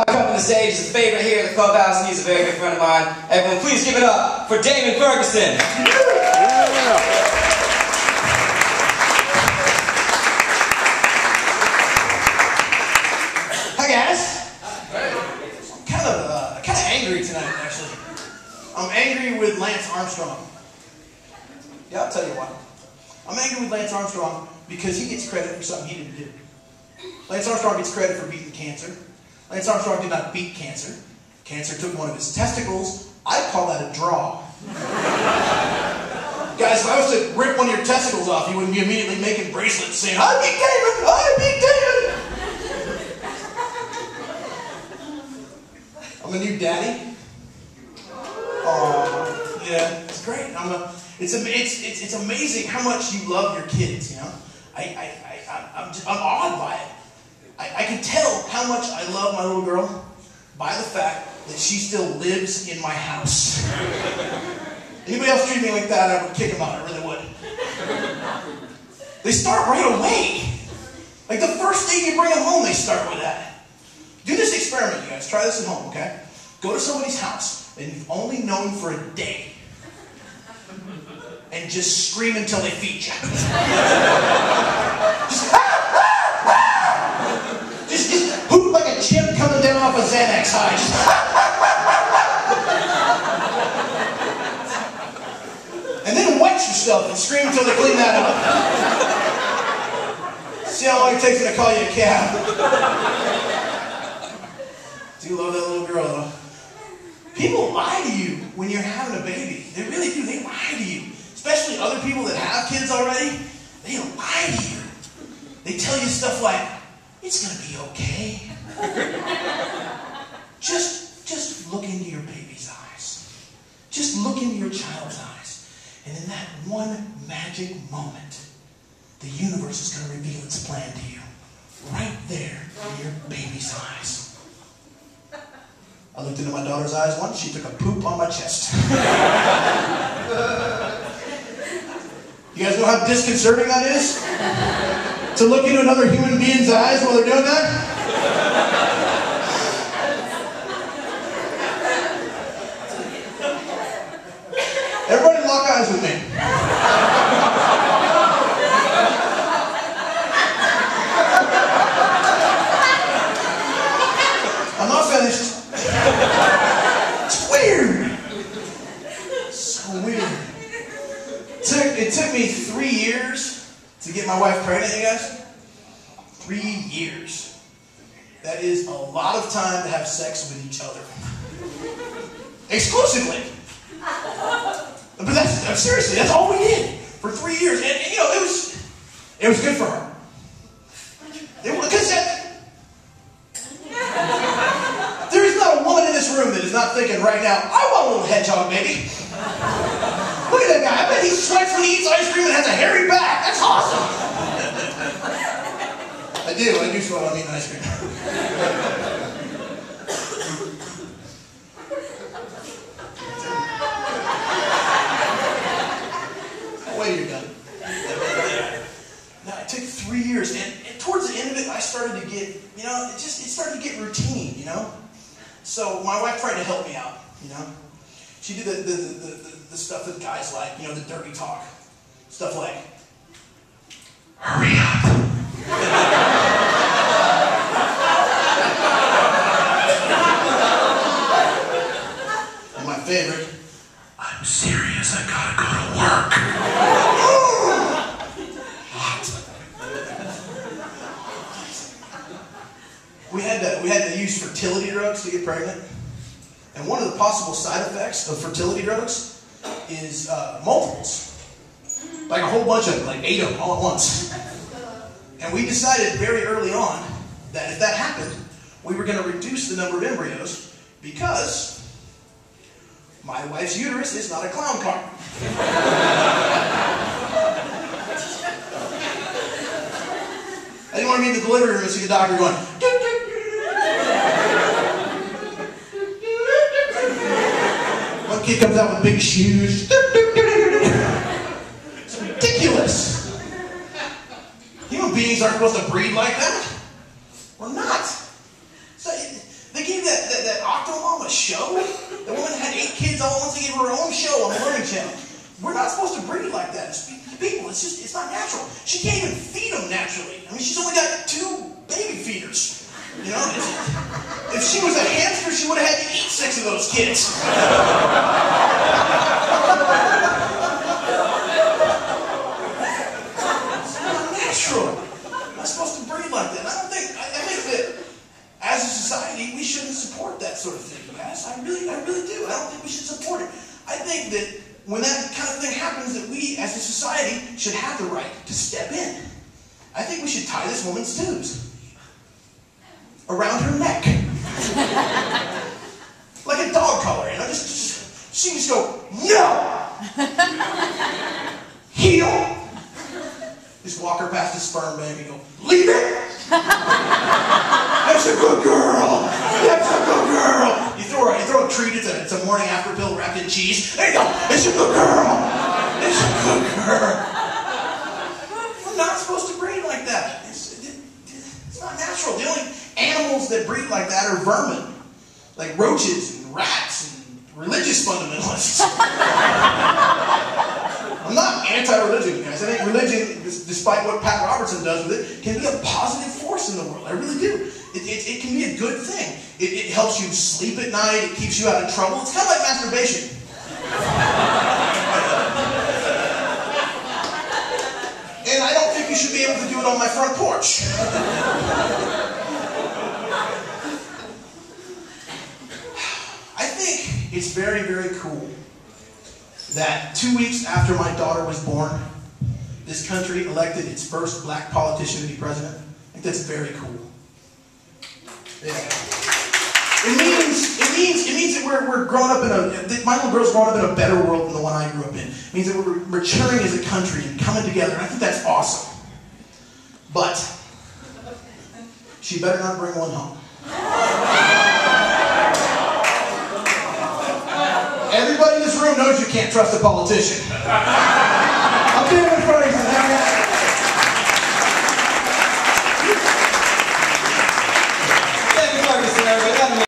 Coming to the stage is a favorite here at the clubhouse, and he's a very good friend of mine. Everyone, please give it up for Damon Ferguson. Hi guys. I'm kind of angry tonight, actually. I'm angry with Lance Armstrong. Yeah, I'll tell you why. I'm angry with Lance Armstrong because he gets credit for something he didn't do. Lance Armstrong gets credit for beating cancer. Lance Armstrong did not beat cancer. Cancer took one of his testicles. I call that a draw. Guys, if I was to rip one of your testicles off, you wouldn't be immediately making bracelets saying, I beat Damon! I beat Damon! I'm a new daddy. Aww, yeah, it's great. It's amazing how much you love your kids, you know? I'm awed by it. I can tell how much I love my little girl by the fact that she still lives in my house. Anybody else treat me like that, I would kick them out, I really would. They start right away. Like the first day you bring them home, they start with that. Do this experiment, you guys. Try this at home, okay? Go to somebody's house and you've only known for a day. And just scream until they feed you. Just hoot like a chimp coming down off a Xanax high. And then wet yourself and scream until they clean that up. See how long it takes me to call you a cab. Do love that little girl though. People lie to you when you're having a baby. They really do. They lie to you. Especially other people that have kids already. They lie to you. They tell you stuff like, it's going to be okay. Just look into your baby's eyes. Just look into your child's eyes. And in that one magic moment, the universe is going to reveal its plan to you. Right there in your baby's eyes. I looked into my daughter's eyes once. She took a poop on my chest. You guys know how disconcerting that is? To look into another human being's eyes while they're doing that? Everybody lock eyes with me. I'm not finished. It's weird. So weird. It took me 3 years to get my wife pregnant, you guys. 3 years. That is a lot of time to have sex with each other. Exclusively. But seriously, that's all we did for 3 years. And you know, it was good for her. Because there is not a woman in this room that is not thinking right now, I want a little hedgehog, baby. Look at that guy. I bet he sweats when he eats ice cream and has a hairy back. That's awesome. I do sweat when I'm eating ice cream. Wait, you're done. Now, it took 3 years, and towards the end of it, I started to get, you know, it started to get routine, you know? So my wife tried to help me out, you know? She did the stuff that guys like, you know, the dirty talk. Stuff like, hurry up. And my favorite, I'm serious, I gotta go to work. Hot. We had to use fertility drugs to get pregnant. And one of the possible side effects of fertility drugs is multiples. Like a whole bunch of them, like 8 of them all at once. And we decided very early on that if that happened, we were going to reduce the number of embryos because my wife's uterus is not a clown car. I didn't want to be in the delivery room and see the doctor going, one kid comes out with big shoes. It's ridiculous. Human beings aren't supposed to breed like that. We're not. So they gave show. The woman had 8 kids all at once. They gave her her own show on the Learning Channel. We're not supposed to breed like that as people. It's not natural. She can't even feed them naturally. I mean, she's only got 2 baby feeders. You know, if she was a hamster, she would have had to eat 6 of those kids. It's not natural. We're not supposed to breed like that. I think that as a society, we shouldn't support that sort of thing, guys. I really do. I don't think we should support it. I think that when that kind of thing happens, that we, as a society, should have the right to step in. I think we should tie this woman's tubes around her neck. Like a dog collar, you know? She just go, no! Heel! Just walk her past the sperm bank and go, leave it! That's a good girl! That's a good girl! You throw a treat, it's a morning after pill wrapped in cheese. There you go! It's a good girl! It's a good girl! We're not supposed to breed like that. It's not natural. The only animals that breed like that are vermin. Like roaches and rats and religious fundamentalists. I'm not anti-religion, guys. I think religion, despite what Pat Robertson does with it, can be a positive force in the world. I really do. It can be a good thing. It helps you sleep at night. It keeps you out of trouble. It's kind of like masturbation. And I don't think you should be able to do it on my front porch. I think it's very, very cool that 2 weeks after my daughter was born, this country elected its first black politician to be president. I think that's very cool. Yeah. It means that we're growing up my little girl's growing up in a better world than the one I grew up in. It means that we're maturing as a country and coming together, and I think that's awesome. But she better not bring one home. Everybody in this room knows you can't trust a politician.